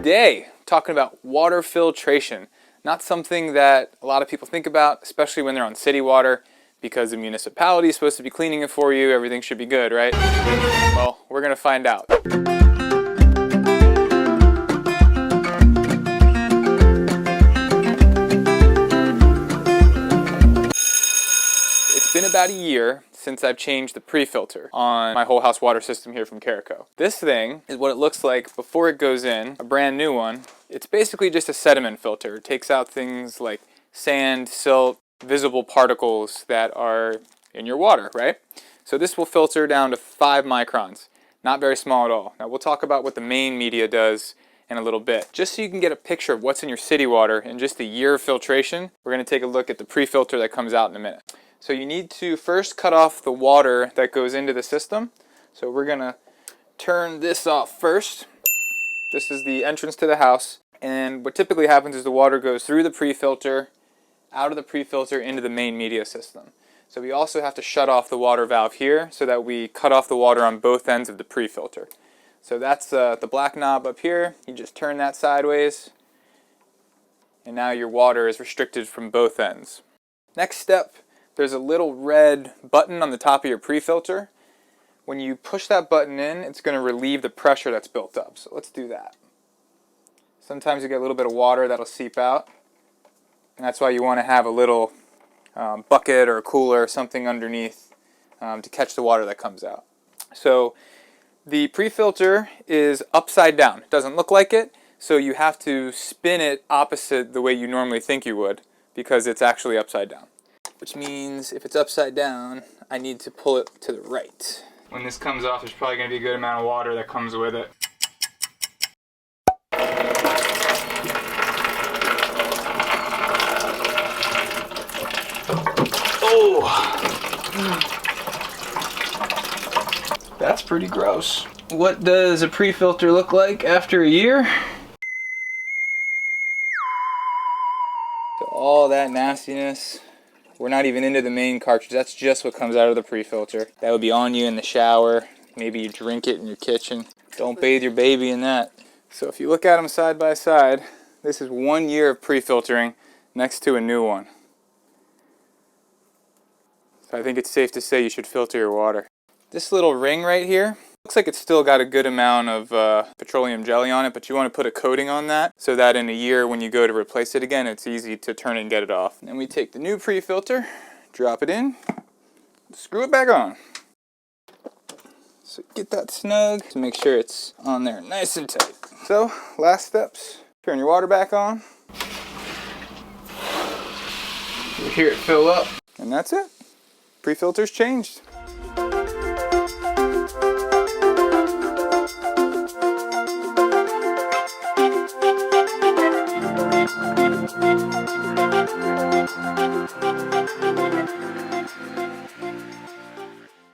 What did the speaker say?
Today, talking about water filtration. Not something that a lot of people think about, especially when they're on city water, because the municipality is supposed to be cleaning it for you. Everything should be good, right? Well, we're going to find out. It's been about a year since I've changed the pre-filter on my whole house water system here from Carico. This thing is what it looks like before it goes in, a brand new one. It's basically just a sediment filter. It takes out things like sand, silt, visible particles that are in your water, right? So this will filter down to 5 microns. Not very small at all. Now we'll talk about what the main media does in a little bit. Just so you can get a picture of what's in your city water in just a year of filtration, we're going to take a look at the pre-filter that comes out in a minute. So you need to first cut off the water that goes into the system. So we're going to turn this off first. This is the entrance to the house. And what typically happens is the water goes through the pre-filter, out of the pre-filter into the main media system. So we also have to shut off the water valve here so that we cut off the water on both ends of the pre-filter. So that's the black knob up here. You just turn that sideways. And now your water is restricted from both ends. Next step. There's a little red button on the top of your pre-filter. When you push that button in, it's going to relieve the pressure that's built up. So let's do that. Sometimes you get a little bit of water that'll seep out. And that's why you want to have a little bucket or a cooler or something underneath to catch the water that comes out. So the pre-filter is upside down. It doesn't look like it, so you have to spin it opposite the way you normally think you would because it's actually upside down. Which means if it's upside down, I need to pull it to the right. When this comes off, there's probably going to be a good amount of water that comes with it. Oh! That's pretty gross. What does a pre-filter look like after a year? So all that nastiness. We're not even into the main cartridge. That's just what comes out of the pre-filter. That would be on you in the shower. Maybe you drink it in your kitchen. Don't bathe your baby in that. So if you look at them side by side, this is 1 year of pre-filtering next to a new one. So I think it's safe to say you should filter your water. This little ring right here, looks like it's still got a good amount of petroleum jelly on it, but you want to put a coating on that so that in a year when you go to replace it again, it's easy to turn and get it off. Then we take the new pre-filter, drop it in, screw it back on. So get that snug to make sure it's on there nice and tight. So last steps, turn your water back on. You hear it fill up, and that's it. Pre-filter's changed.